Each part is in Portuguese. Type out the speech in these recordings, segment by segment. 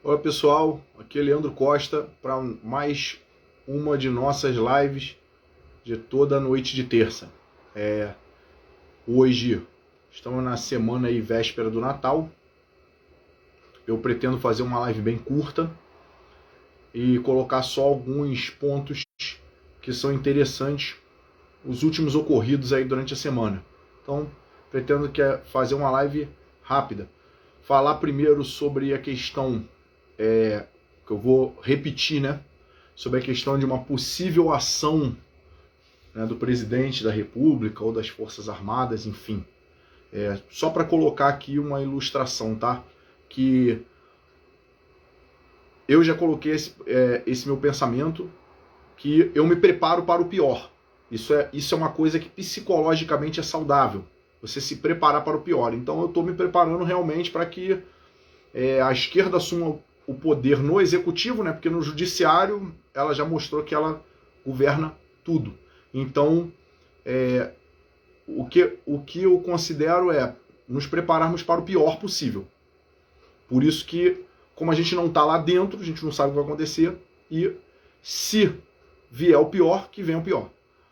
Olá pessoal, aqui é Leandro Costa para mais uma de nossas lives de toda noite de terça. Hoje estamos na semana aí, véspera do Natal. Eu pretendo fazer uma live bem curta e colocar só alguns pontos que são interessantes, os últimos ocorridos aí durante a semana. Então, pretendo fazer uma live rápida. Falar primeiro sobre a questão que eu vou repetir, sobre a questão de uma possível ação, do presidente da República ou das Forças Armadas, enfim. Só para colocar aqui uma ilustração, tá? Que eu já coloquei esse meu pensamento, que eu me preparo para o pior. Isso é uma coisa que psicologicamente é saudável, você se preparar para o pior. Então eu estou me preparando realmente para que a esquerda assuma o poder no executivo, porque no judiciário ela já mostrou que ela governa tudo. Então, o que eu considero é nos prepararmos para o pior possível. Por isso que, como a gente não está lá dentro, a gente não sabe o que vai acontecer, e se vier o pior, que venha o pior.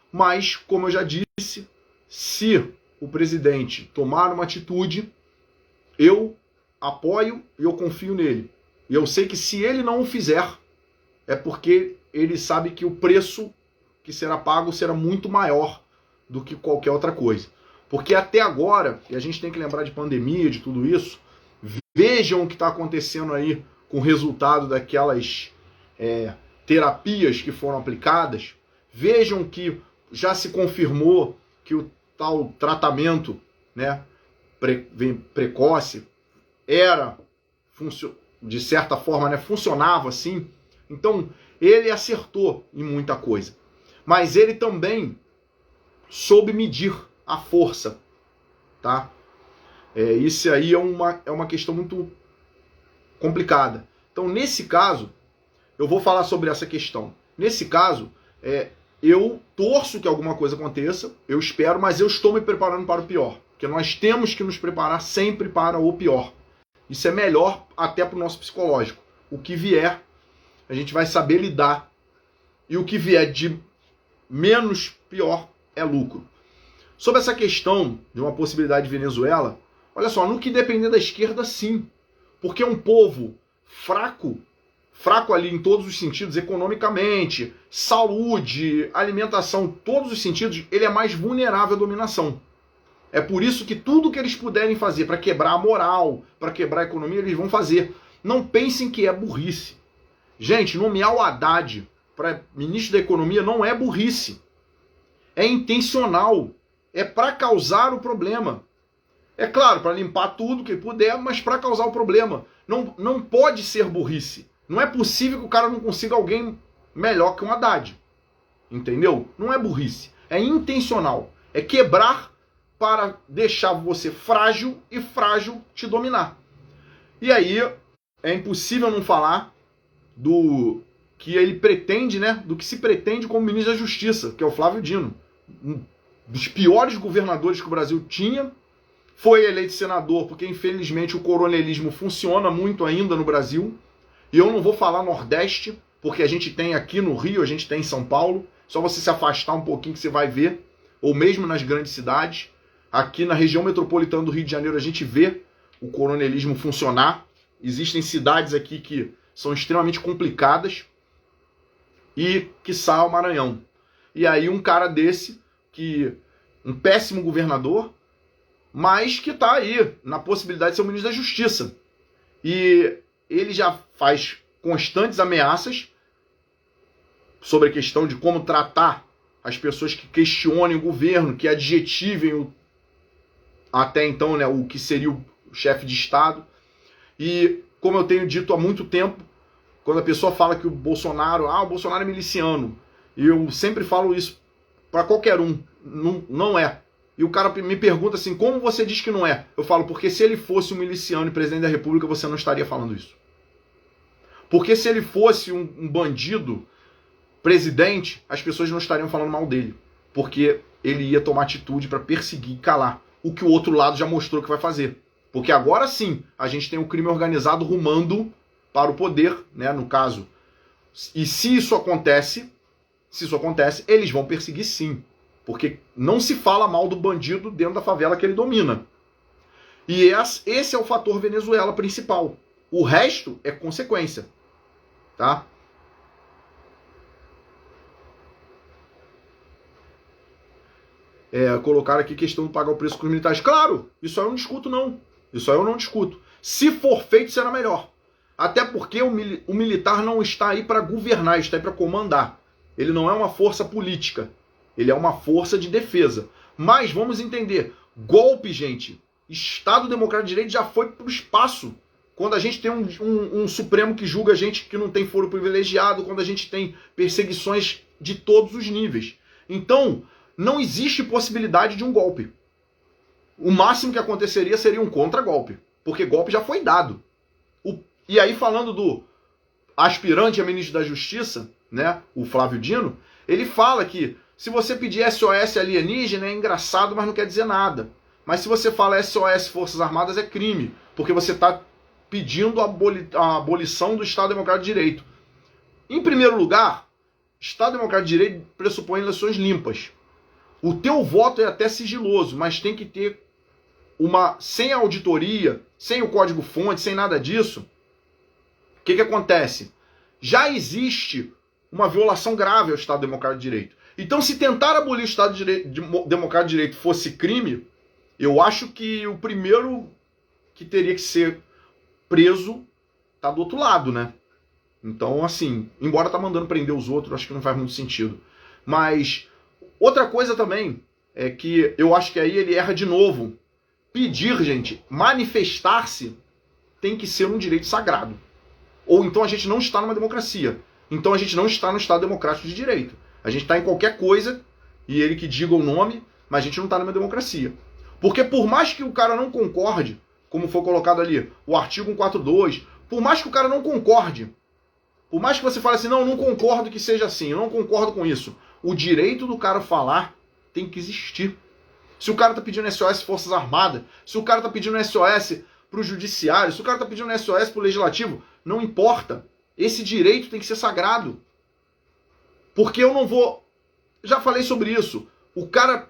Mas, como eu já disse, se o presidente tomar uma atitude, eu apoio e eu confio nele. E eu sei que se ele não o fizer, é porque ele sabe que o preço que será pago será muito maior do que qualquer outra coisa. Porque até agora, e a gente tem que lembrar de pandemia, de tudo isso, vejam o que está acontecendo aí com o resultado daquelas terapias que foram aplicadas, vejam que já se confirmou que o tal tratamento precoce era de certa forma, funcionava assim. Então, ele acertou em muita coisa. Mas ele também soube medir a força, tá? Isso aí é uma questão muito complicada. Então, nesse caso, eu vou falar sobre essa questão. Nesse caso, eu torço que alguma coisa aconteça, eu espero, mas eu estou me preparando para o pior. Porque nós temos que nos preparar sempre para o pior. Isso é melhor até para o nosso psicológico. O que vier, a gente vai saber lidar. E o que vier de menos pior é lucro. Sobre essa questão de uma possibilidade de Venezuela, olha só, no que depender da esquerda, sim. Porque é um povo fraco ali em todos os sentidos, economicamente, saúde, alimentação, todos os sentidos, ele é mais vulnerável à dominação. É por isso que tudo que eles puderem fazer para quebrar a moral, para quebrar a economia, eles vão fazer. Não pensem que é burrice. Gente, nomear o Haddad para ministro da Economia não é burrice. É intencional. É para causar o problema. É claro, para limpar tudo que ele puder, mas para causar o problema. Não pode ser burrice. Não é possível que o cara não consiga alguém melhor que um Haddad. Entendeu? Não é burrice. É intencional. É quebrar para deixar você frágil e frágil te dominar. E aí é impossível não falar do que ele pretende, do que se pretende como ministro da Justiça, que é o Flávio Dino. Um dos piores governadores que o Brasil tinha, foi eleito senador porque infelizmente o coronelismo funciona muito ainda no Brasil. E eu não vou falar Nordeste, porque a gente tem aqui no Rio, a gente tem em São Paulo, só você se afastar um pouquinho que você vai ver, ou mesmo nas grandes cidades. Aqui na região metropolitana do Rio de Janeiro a gente vê o coronelismo funcionar. Existem cidades aqui que são extremamente complicadas e quiçá o Maranhão. E aí um cara desse, um péssimo governador, mas que está aí na possibilidade de ser o ministro da Justiça. E ele já faz constantes ameaças sobre a questão de como tratar as pessoas que questionem o governo, que adjetivem até então o que seria o chefe de Estado. E como eu tenho dito há muito tempo, quando a pessoa fala que o Bolsonaro é miliciano, e eu sempre falo isso para qualquer um, não é. E o cara me pergunta assim, como você diz que não é? Eu falo, porque se ele fosse um miliciano e presidente da República, você não estaria falando isso. Porque se ele fosse um bandido presidente, as pessoas não estariam falando mal dele. Porque ele ia tomar atitude para perseguir e calar o que o outro lado já mostrou que vai fazer. Porque agora sim, a gente tem o crime organizado rumando para o poder, né, no caso. E se isso acontece, eles vão perseguir sim. Porque não se fala mal do bandido dentro da favela que ele domina. E esse é o fator Venezuela principal. O resto é consequência. Tá? Colocaram aqui questão de pagar o preço com os militares. Claro, isso aí eu não discuto, não. Isso aí eu não discuto. Se for feito, será melhor. Até porque o militar não está aí para governar, está aí para comandar. Ele não é uma força política. Ele é uma força de defesa. Mas vamos entender. Golpe, gente. Estado Democrático de Direito já foi para o espaço. Quando a gente tem um Supremo que julga a gente que não tem foro privilegiado, quando a gente tem perseguições de todos os níveis. Então, não existe possibilidade de um golpe. O máximo que aconteceria seria um contragolpe, porque golpe já foi dado. E aí, falando do aspirante a ministro da Justiça, né, o Flávio Dino, ele fala que se você pedir SOS alienígena é engraçado, mas não quer dizer nada. Mas se você fala SOS Forças Armadas é crime, porque você está pedindo a abolição do Estado Democrático de Direito. Em primeiro lugar, Estado Democrático de Direito pressupõe eleições limpas. O teu voto é até sigiloso, mas tem que ter sem auditoria, sem o código-fonte, sem nada disso. O que acontece? Já existe uma violação grave ao Estado Democrático de Direito. Então, se tentar abolir o Estado Democrático de Direito fosse crime, eu acho que o primeiro que teria que ser preso tá do outro lado, né? Então, assim, embora tá mandando prender os outros, acho que não faz muito sentido. Mas outra coisa também é que eu acho que aí ele erra de novo. Pedir, gente, manifestar-se tem que ser um direito sagrado. Ou então a gente não está numa democracia. Então a gente não está no Estado Democrático de Direito. A gente está em qualquer coisa, e ele que diga o nome, mas a gente não está numa democracia. Porque por mais que o cara não concorde, como foi colocado ali, o artigo 142, por mais que o cara não concorde, por mais que você fale assim, não concordo que seja assim, eu não concordo com isso, o direito do cara falar tem que existir. Se o cara tá pedindo SOS Forças Armadas, se o cara tá pedindo SOS pro Judiciário, se o cara tá pedindo SOS pro Legislativo, não importa. Esse direito tem que ser sagrado. Porque eu não vou... Já falei sobre isso. O cara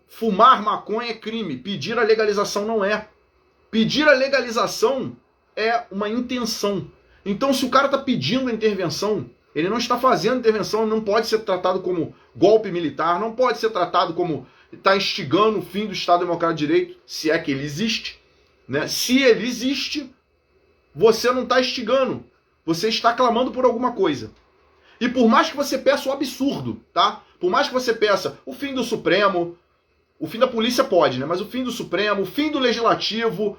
fumar maconha é crime. Pedir a legalização não é. Pedir a legalização é uma intenção. Então, se o cara tá pedindo a intervenção, ele não está fazendo intervenção, não pode ser tratado como golpe militar, não pode ser tratado como está instigando o fim do Estado Democrático de Direito, se é que ele existe. Né? Se ele existe, você não está instigando. Você está clamando por alguma coisa. E por mais que você peça o absurdo, tá? Por mais que você peça o fim do Supremo, o fim da polícia pode, né? Mas o fim do Supremo, o fim do Legislativo,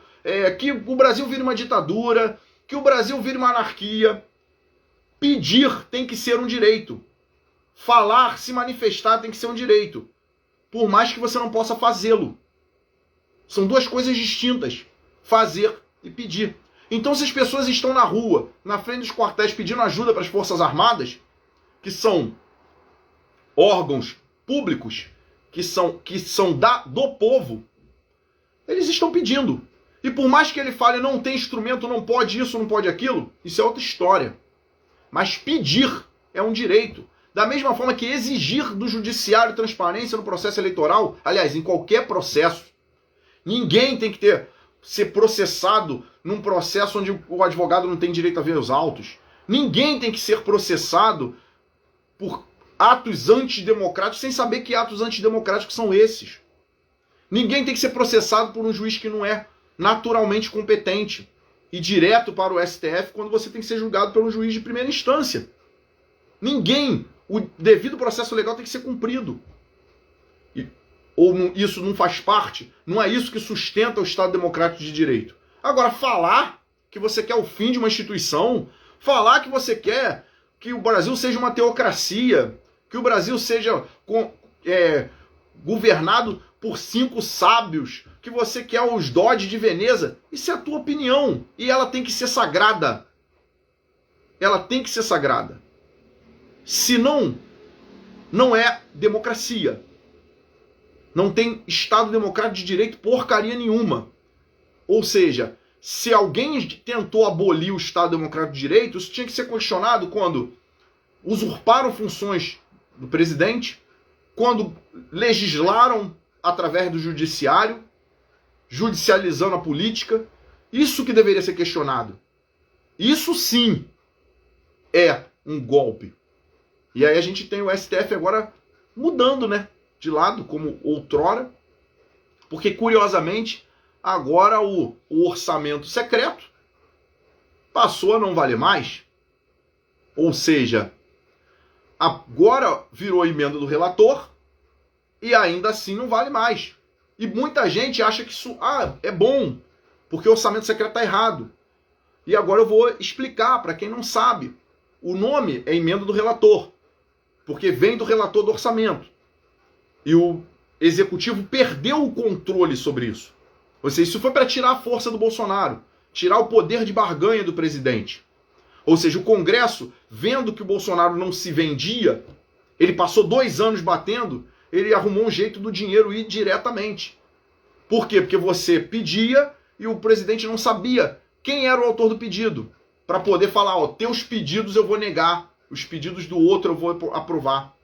que o Brasil vire uma ditadura, que o Brasil vire uma anarquia. Pedir tem que ser um direito. Falar, se manifestar tem que ser um direito. Por mais que você não possa fazê-lo. São duas coisas distintas. Fazer e pedir. Então, se as pessoas estão na rua, na frente dos quartéis, pedindo ajuda para as Forças Armadas, que são órgãos públicos, que são do povo, eles estão pedindo. E por mais que ele fale, não tem instrumento, não pode isso, não pode aquilo, isso é outra história. Mas pedir é um direito. Da mesma forma que exigir do judiciário transparência no processo eleitoral, aliás, em qualquer processo, ninguém tem que ser processado num processo onde o advogado não tem direito a ver os autos. Ninguém tem que ser processado por atos antidemocráticos sem saber que atos antidemocráticos são esses. Ninguém tem que ser processado por um juiz que não é naturalmente competente e direto para o STF quando você tem que ser julgado pelo juiz de primeira instância. Ninguém. O devido processo legal tem que ser cumprido. Isso não faz parte? Não é isso que sustenta o Estado Democrático de Direito. Agora, falar que você quer o fim de uma instituição, falar que você quer que o Brasil seja uma teocracia, que o Brasil seja governado por 5 sábios, que você quer os Dodge de Veneza, isso é a tua opinião. E ela tem que ser sagrada. Ela tem que ser sagrada. Senão, não é democracia. Não tem Estado Democrático de Direito porcaria nenhuma. Ou seja, se alguém tentou abolir o Estado Democrático de Direito, isso tinha que ser questionado quando usurparam funções do presidente, quando legislaram através do judiciário, judicializando a política. Isso que deveria ser questionado. Isso sim é um golpe. E aí a gente tem o STF agora mudando, né, de lado, como outrora, porque curiosamente agora o orçamento secreto passou a não valer mais. Ou seja, agora virou emenda do relator e ainda assim não vale mais. E muita gente acha que isso é bom, porque o orçamento secreto está errado. E agora eu vou explicar para quem não sabe. O nome é emenda do relator, porque vem do relator do orçamento. E o executivo perdeu o controle sobre isso. Ou seja, isso foi para tirar a força do Bolsonaro, tirar o poder de barganha do presidente. Ou seja, o Congresso, vendo que o Bolsonaro não se vendia, ele passou 2 anos batendo, ele arrumou um jeito do dinheiro ir diretamente. Por quê? Porque você pedia e o presidente não sabia quem era o autor do pedido, para poder falar, ó, teus pedidos eu vou negar, os pedidos do outro eu vou aprovar.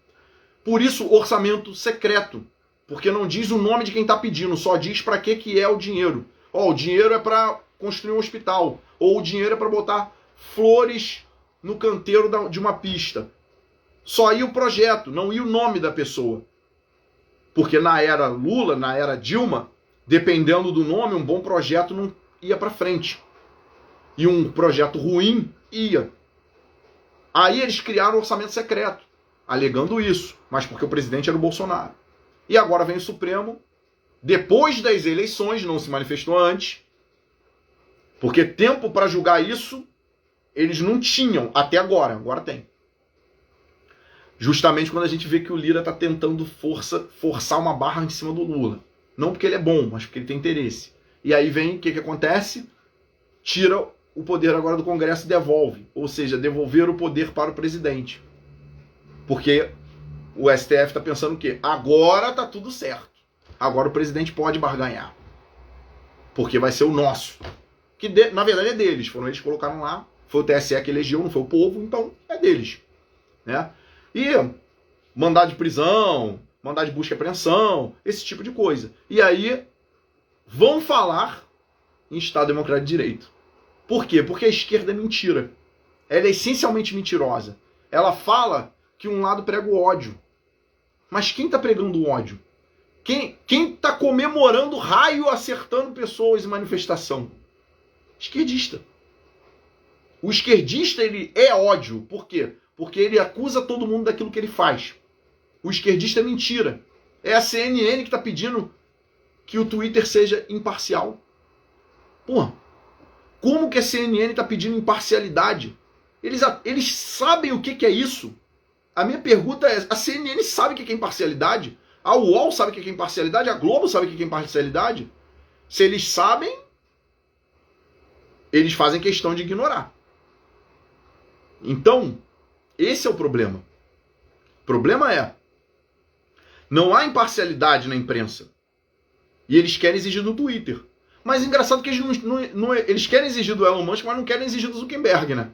Por isso, orçamento secreto, porque não diz o nome de quem está pedindo, só diz para que é o dinheiro. Ó, o dinheiro é para construir um hospital, ou o dinheiro é para botar flores no canteiro de uma pista. Só ia o projeto, não ia o nome da pessoa. Porque na era Lula, na era Dilma, dependendo do nome, um bom projeto não ia para frente. E um projeto ruim ia. Aí eles criaram o orçamento secreto, alegando isso, mas porque o presidente era o Bolsonaro. E agora vem o Supremo, depois das eleições, não se manifestou antes, porque tempo para julgar isso eles não tinham até agora, agora tem. Justamente quando a gente vê que o Lira está tentando forçar uma barra em cima do Lula. Não porque ele é bom, mas porque ele tem interesse. E aí vem, o que acontece? Tira o poder agora do Congresso e devolve. Ou seja, devolver o poder para o presidente. Porque o STF está pensando o quê? Agora está tudo certo. Agora o presidente pode barganhar. Porque vai ser o nosso. Que na verdade é deles. Foram eles que colocaram lá. Foi o TSE que elegeu, não foi o povo. Então é deles. Né? E mandado de prisão, mandado de busca e apreensão, esse tipo de coisa. E aí vão falar em Estado Democrático de Direito. Por quê? Porque a esquerda é mentira. Ela é essencialmente mentirosa. Ela fala que um lado prega o ódio. Mas quem está pregando o ódio? Quem está comemorando raio acertando pessoas em manifestação? Esquerdista. O esquerdista, ele é ódio. Por quê? Porque ele acusa todo mundo daquilo que ele faz. O esquerdista é mentira. É a CNN que está pedindo que o Twitter seja imparcial. Porra, como que a CNN está pedindo imparcialidade? Eles sabem o que é isso? A minha pergunta é, a CNN sabe o que é imparcialidade? A UOL sabe o que é imparcialidade? A Globo sabe o que é imparcialidade? Se eles sabem, eles fazem questão de ignorar. Então, esse é o problema. O problema é, não há imparcialidade na imprensa. E eles querem exigir do Twitter. Mas é engraçado que eles querem exigir do Elon Musk, mas não querem exigir do Zuckerberg, né?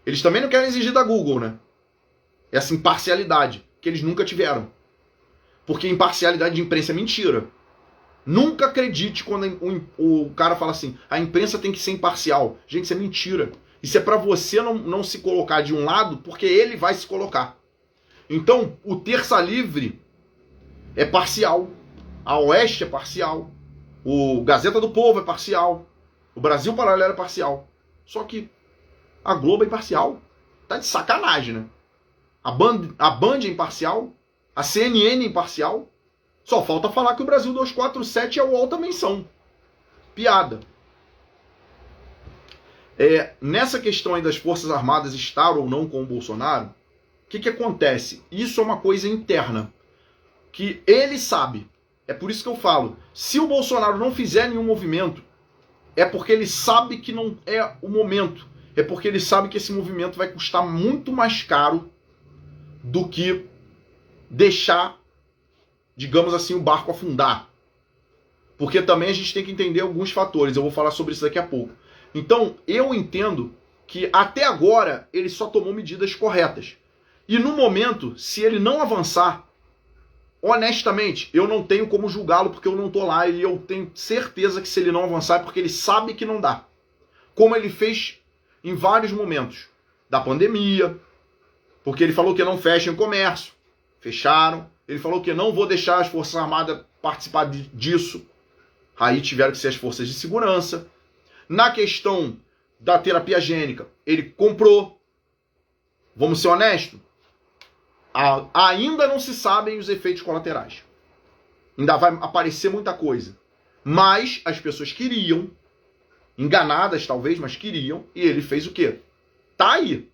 Eles também não querem exigir da Google, né? Essa imparcialidade, que eles nunca tiveram. Porque imparcialidade de imprensa é mentira. Nunca acredite quando o cara fala assim, a imprensa tem que ser imparcial. Gente, isso é mentira. Isso é para você não se colocar de um lado, porque ele vai se colocar. Então, o Terça Livre é parcial. A Oeste é parcial. O Gazeta do Povo é parcial. O Brasil Paralelo é parcial. Só que a Globo é imparcial. Tá de sacanagem, né? A Band é imparcial. A CNN é imparcial. Só falta falar que o Brasil 247 e a UOL também são. Piada. Nessa questão aí das Forças Armadas estar ou não com o Bolsonaro, o que acontece? Isso é uma coisa interna. Que ele sabe. É por isso que eu falo. Se o Bolsonaro não fizer nenhum movimento, é porque ele sabe que não é o momento. É porque ele sabe que esse movimento vai custar muito mais caro do que deixar, digamos assim, o barco afundar. Porque também a gente tem que entender alguns fatores. Eu vou falar sobre isso daqui a pouco. Então, eu entendo que até agora ele só tomou medidas corretas. E no momento, se ele não avançar, honestamente, eu não tenho como julgá-lo porque eu não tô lá e eu tenho certeza que se ele não avançar é porque ele sabe que não dá. Como ele fez em vários momentos da pandemia, porque ele falou que não fechem o comércio, fecharam. Ele falou que não vou deixar as Forças Armadas participar disso. Aí tiveram que ser as forças de segurança. Na questão da terapia gênica, ele comprou. Vamos ser honestos? Ainda não se sabem os efeitos colaterais. Ainda vai aparecer muita coisa. Mas as pessoas queriam, enganadas talvez, mas queriam, e ele fez o quê? Tá aí.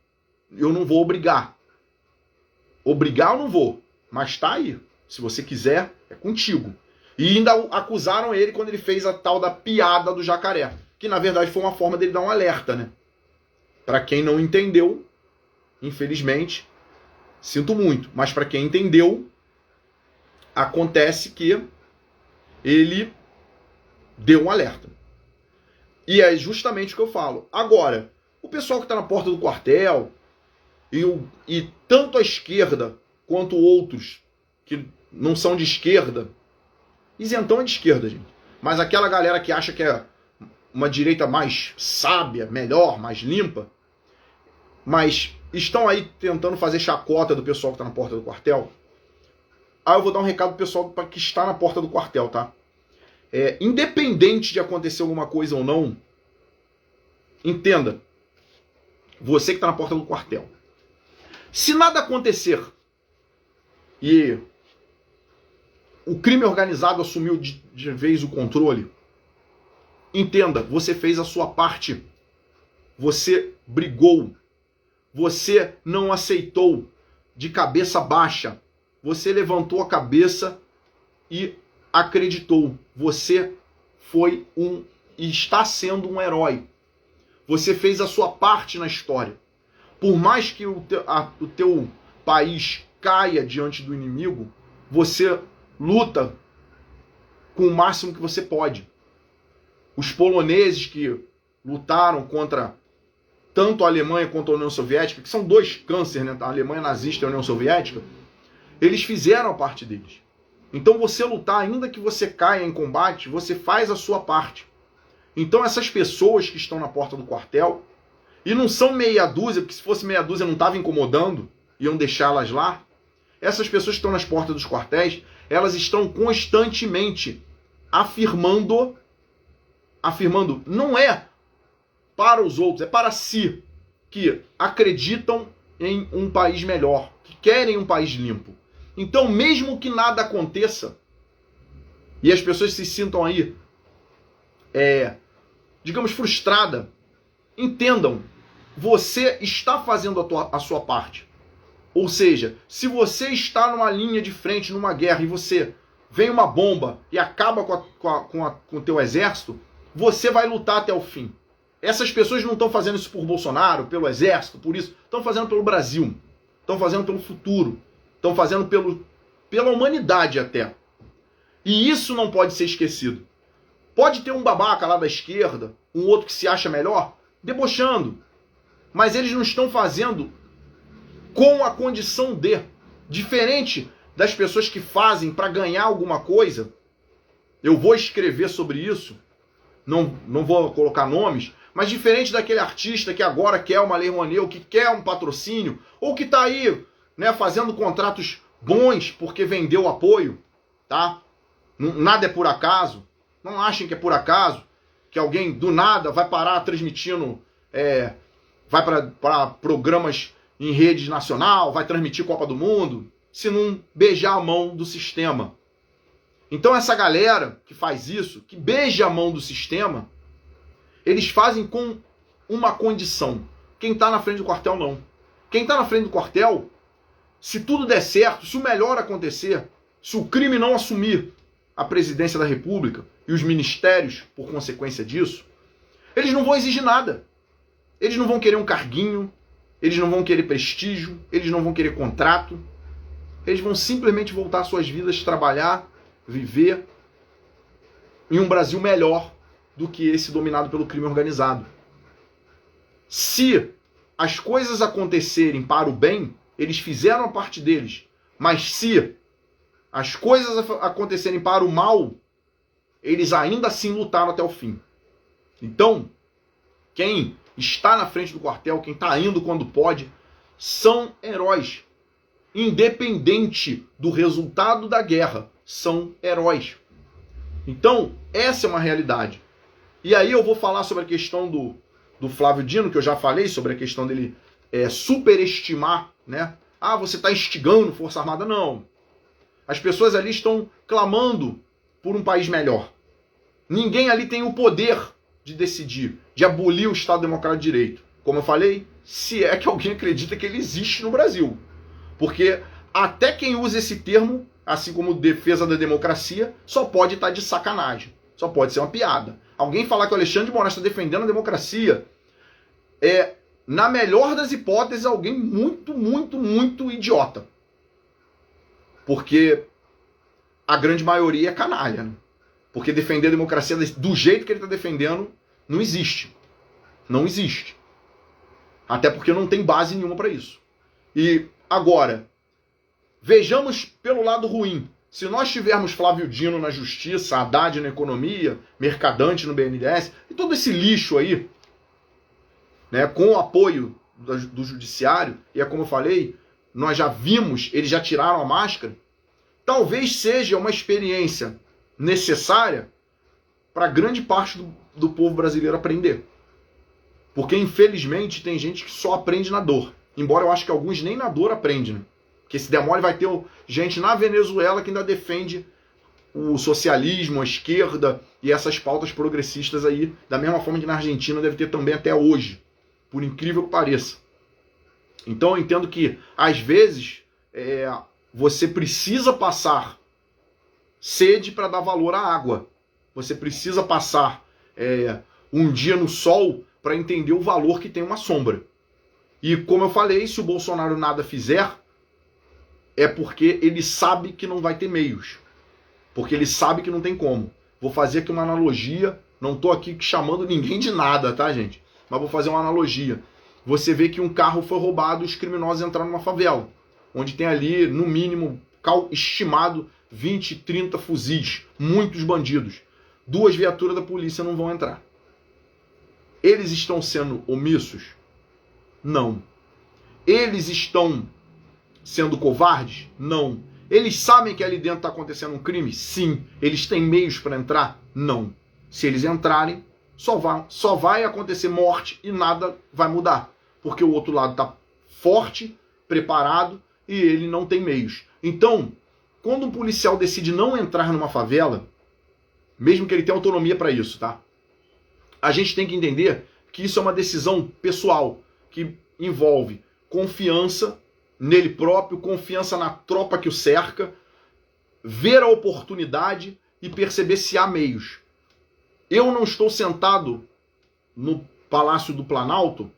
Eu não vou obrigar. Obrigar eu não vou, mas tá aí. Se você quiser, é contigo. E ainda acusaram ele quando ele fez a tal da piada do jacaré, que na verdade foi uma forma dele dar um alerta, né? Para quem não entendeu, infelizmente, sinto muito, mas para quem entendeu, acontece que ele deu um alerta. E é justamente o que eu falo. Agora, o pessoal que está na porta do quartel, e tanto a esquerda quanto outros que não são de esquerda, isentão é de esquerda, gente, mas aquela galera que acha que é uma direita mais sábia, melhor, mais limpa, mas estão aí tentando fazer chacota do pessoal que está na porta do quartel. Aí eu vou dar um recado pro pessoal que está na porta do quartel, tá? Independente de acontecer alguma coisa ou não, entenda, você que está na porta do quartel, se nada acontecer e o crime organizado assumiu de vez o controle, entenda, você fez a sua parte. Você brigou. Você não aceitou de cabeça baixa. Você levantou a cabeça e acreditou. Você foi e está sendo um herói. Você fez a sua parte na história. Por mais que o teu país caia diante do inimigo, você luta com o máximo que você pode. Os poloneses que lutaram contra tanto a Alemanha quanto a União Soviética, que são dois cânceres, né? A Alemanha nazista e a União Soviética, eles fizeram a parte deles. Então você lutar, ainda que você caia em combate, você faz a sua parte. Então essas pessoas que estão na porta do quartel, e não são meia dúzia, porque se fosse meia dúzia não estava incomodando, iam deixá-las lá. Essas pessoas que estão nas portas dos quartéis, elas estão constantemente afirmando, não é para os outros, é para si, que acreditam em um país melhor, que querem um país limpo. Então, mesmo que nada aconteça, e as pessoas se sintam aí, digamos, frustradas, entendam, você está fazendo a sua parte. Ou seja, se você está numa linha de frente, numa guerra, e você vem uma bomba e acaba com o teu exército, você vai lutar até o fim. Essas pessoas não estão fazendo isso por Bolsonaro, pelo exército, por isso. Estão fazendo pelo Brasil. Estão fazendo pelo futuro. Estão fazendo pela humanidade até. E isso não pode ser esquecido. Pode ter um babaca lá da esquerda, um outro que se acha melhor, debochando. Mas eles não estão fazendo com a condição de. Diferente das pessoas que fazem para ganhar alguma coisa. Eu vou escrever sobre isso. Não vou colocar nomes. Mas diferente daquele artista que agora quer uma Lei Rouanet, ou que quer um patrocínio, ou que está aí, né, fazendo contratos bons porque vendeu apoio, tá? Nada é por acaso. Não achem que é por acaso que alguém do nada vai parar transmitindo, vai para programas em rede nacional, vai transmitir Copa do Mundo, se não beijar a mão do sistema. Então essa galera que faz isso, que beija a mão do sistema, eles fazem com uma condição. Quem está na frente do quartel, não. Quem está na frente do quartel, se tudo der certo, se o melhor acontecer, se o crime não assumir a presidência da República e os ministérios por consequência disso, eles não vão exigir nada. Eles não vão querer um carguinho, eles não vão querer prestígio, eles não vão querer contrato. Eles vão simplesmente voltar às suas vidas, trabalhar, viver em um Brasil melhor do que esse dominado pelo crime organizado. Se as coisas acontecerem para o bem, eles fizeram a parte deles. Mas se as coisas acontecerem para o mal, eles ainda assim lutaram até o fim. Então, quem está na frente do quartel, quem está indo quando pode, são heróis. Independente do resultado da guerra, são heróis. Então, essa é uma realidade. E aí eu vou falar sobre a questão do Flávio Dino, que eu já falei, sobre a questão dele superestimar, né? Ah, você está instigando Força Armada. Não. As pessoas ali estão clamando por um país melhor. Ninguém ali tem o poder de decidir, de abolir o Estado Democrático de Direito. Como eu falei, se é que alguém acredita que ele existe no Brasil. Porque até quem usa esse termo, assim como defesa da democracia, só pode estar de sacanagem. Só pode ser uma piada. Alguém falar que o Alexandre de Moraes está defendendo a democracia na melhor das hipóteses, alguém muito, muito, muito idiota. Porque a grande maioria é canalha, né? Porque defender a democracia do jeito que ele está defendendo não existe. Não existe. Até porque não tem base nenhuma para isso. E agora, vejamos pelo lado ruim. Se nós tivermos Flávio Dino na justiça, Haddad na economia, Mercadante no BNDES, e todo esse lixo aí, né, com o apoio do judiciário, e é como eu falei, nós já vimos, eles já tiraram a máscara, talvez seja uma experiência necessária para grande parte do povo brasileiro aprender. Porque, infelizmente, tem gente que só aprende na dor. Embora eu acho que alguns nem na dor aprendem, né? Porque se der mole vai ter gente na Venezuela que ainda defende o socialismo, a esquerda e essas pautas progressistas aí, da mesma forma que na Argentina deve ter também até hoje, por incrível que pareça. Então eu entendo que, às vezes, você precisa passar sede para dar valor à água. Você precisa passar um dia no sol para entender o valor que tem uma sombra. E como eu falei, se o Bolsonaro nada fizer, é porque ele sabe que não vai ter meios. Porque ele sabe que não tem como. Vou fazer aqui uma analogia. Não estou aqui chamando ninguém de nada, tá, gente? Mas vou fazer uma analogia. Você vê que um carro foi roubado e os criminosos entraram numa favela. Onde tem ali, no mínimo, estimado 20, 30 fuzis. Muitos bandidos. 2 viaturas da polícia não vão entrar. Eles estão sendo omissos? Não. Eles estão sendo covardes? Não. Eles sabem que ali dentro está acontecendo um crime? Sim. Eles têm meios para entrar? Não. Se eles entrarem, só vai acontecer morte e nada vai mudar. Porque o outro lado está forte, preparado e ele não tem meios. Então, quando um policial decide não entrar numa favela, mesmo que ele tenha autonomia para isso, tá? A gente tem que entender que isso é uma decisão pessoal, que envolve confiança nele próprio, confiança na tropa que o cerca, ver a oportunidade e perceber se há meios. Eu não estou sentado no Palácio do Planalto,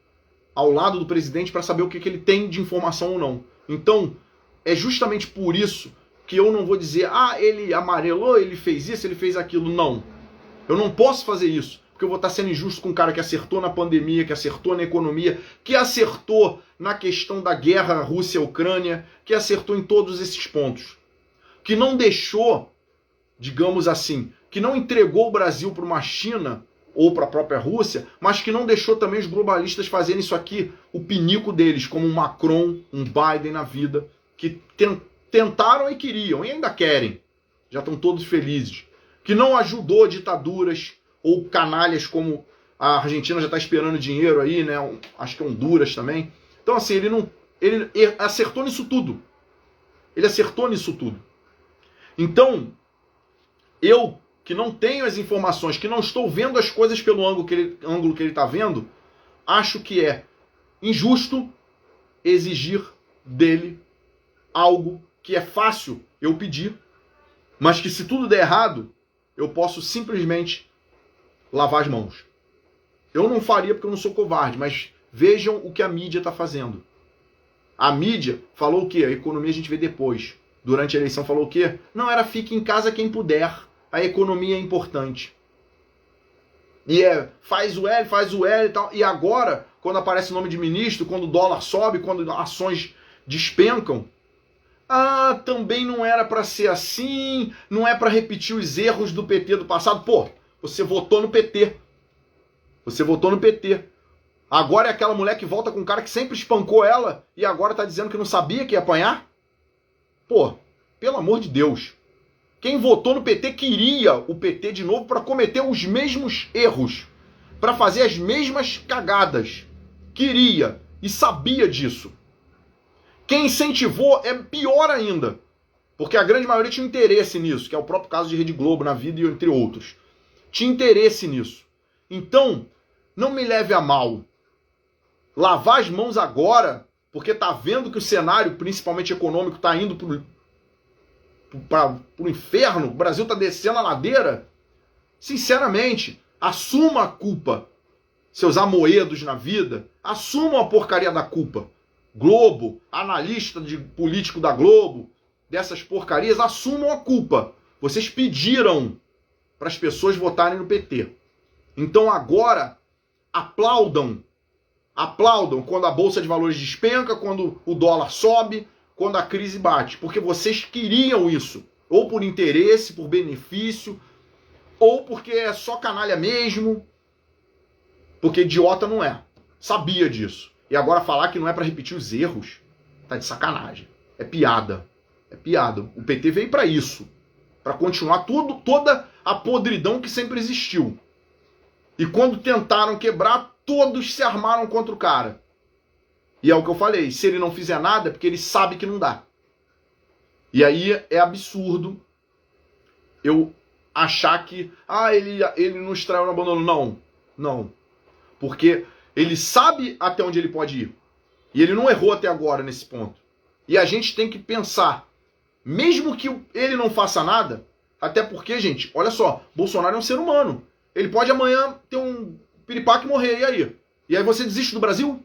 ao lado do presidente, para saber o que ele tem de informação ou não. Então, é justamente por isso que eu não vou dizer, ele amarelou, ele fez isso, ele fez aquilo. Não. Eu não posso fazer isso, porque eu vou estar sendo injusto com um cara que acertou na pandemia, que acertou na economia, que acertou na questão da guerra Rússia-Ucrânia, que acertou em todos esses pontos. Que não deixou, digamos assim, que não entregou o Brasil para uma China ou para a própria Rússia, mas que não deixou também os globalistas fazerem isso aqui, o pinico deles, como um Macron, um Biden na vida, que tentaram e queriam, e ainda querem, já estão todos felizes, que não ajudou ditaduras ou canalhas como a Argentina já está esperando dinheiro aí, né? Acho que Honduras também. Então assim, ele acertou nisso tudo. Ele acertou nisso tudo. Então, eu que não tenho as informações, que não estou vendo as coisas pelo ângulo que ele está vendo, acho que é injusto exigir dele algo que é fácil eu pedir, mas que se tudo der errado, eu posso simplesmente lavar as mãos. Eu não faria porque eu não sou covarde, mas vejam o que a mídia está fazendo. A mídia falou o quê? A economia a gente vê depois. Durante a eleição falou o quê? Não, era fique em casa quem puder. A economia é importante. E faz o L e tal. E agora quando aparece o nome de ministro, quando o dólar sobe, quando ações despencam. Ah, também não era para ser assim, não é para repetir os erros do PT do passado. Pô, você votou no PT. Você votou no PT. Agora é aquela mulher que volta com um cara que sempre espancou ela e agora tá dizendo que não sabia que ia apanhar? Pô, pelo amor de Deus. Quem votou no PT queria o PT de novo para cometer os mesmos erros, para fazer as mesmas cagadas. Queria e sabia disso. Quem incentivou é pior ainda, porque a grande maioria tinha interesse nisso, que é o próprio caso de Rede Globo na vida e entre outros. Tinha interesse nisso. Então, não me leve a mal. Lavar as mãos agora, porque tá vendo que o cenário, principalmente econômico, tá indo pro inferno, o Brasil tá descendo a ladeira. Sinceramente, assuma a culpa. Seus amoedos na vida, assumam a porcaria da culpa. Globo, analista de político da Globo, dessas porcarias, assumam a culpa. Vocês pediram para as pessoas votarem no PT. Então agora, aplaudam quando a Bolsa de Valores despenca, quando o dólar sobe, quando a crise bate. Porque vocês queriam isso. Ou por interesse, por benefício, ou porque é só canalha mesmo. Porque idiota não é. Sabia disso. E agora falar que não é para repetir os erros, tá de sacanagem. É piada. É piada. O PT veio para isso. Para continuar toda a podridão que sempre existiu. E quando tentaram quebrar, todos se armaram contra o cara. E é o que eu falei. Se ele não fizer nada, é porque ele sabe que não dá. E aí é absurdo eu achar que ele nos traiu no abandono. Não. Não. Porque ele sabe até onde ele pode ir. E ele não errou até agora nesse ponto. E a gente tem que pensar, mesmo que ele não faça nada, até porque, gente, olha só, Bolsonaro é um ser humano. Ele pode amanhã ter um piripaque e morrer, e aí? E aí você desiste do Brasil?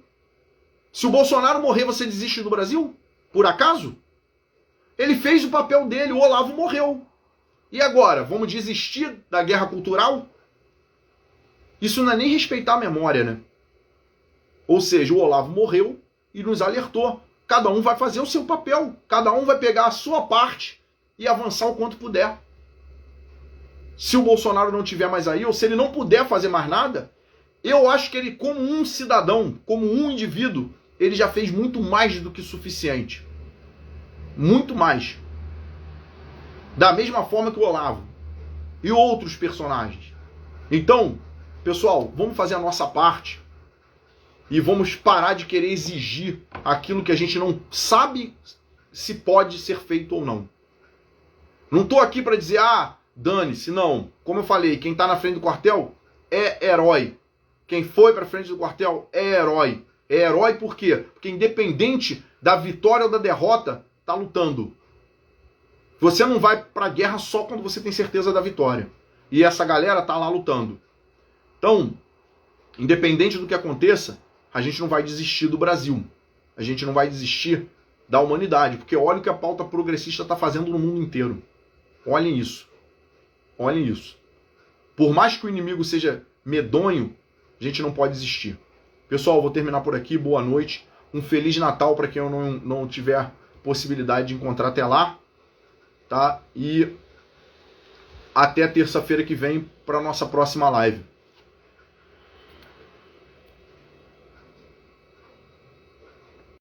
Se o Bolsonaro morrer, você desiste do Brasil? Por acaso? Ele fez o papel dele, o Olavo morreu. E agora, vamos desistir da guerra cultural? Isso não é nem respeitar a memória, né? Ou seja, o Olavo morreu e nos alertou. Cada um vai fazer o seu papel. Cada um vai pegar a sua parte e avançar o quanto puder. Se o Bolsonaro não estiver mais aí, ou se ele não puder fazer mais nada, eu acho que ele, como um cidadão, como um indivíduo, ele já fez muito mais do que suficiente. Muito mais. Da mesma forma que o Olavo. E outros personagens. Então, pessoal, vamos fazer a nossa parte. E vamos parar de querer exigir aquilo que a gente não sabe se pode ser feito ou não. Não estou aqui para dizer, dane-se, não. Como eu falei, quem está na frente do quartel é herói. Quem foi para frente do quartel é herói. É herói por quê? Porque independente da vitória ou da derrota, está lutando. Você não vai para a guerra só quando você tem certeza da vitória. E essa galera está lá lutando. Então, independente do que aconteça, a gente não vai desistir do Brasil. A gente não vai desistir da humanidade. Porque olha o que a pauta progressista está fazendo no mundo inteiro. Olhem isso. Olhem isso. Por mais que o inimigo seja medonho, a gente não pode desistir. Pessoal, vou terminar por aqui. Boa noite. Um Feliz Natal para quem eu não tiver possibilidade de encontrar até lá. Tá? E até terça-feira que vem para a nossa próxima live.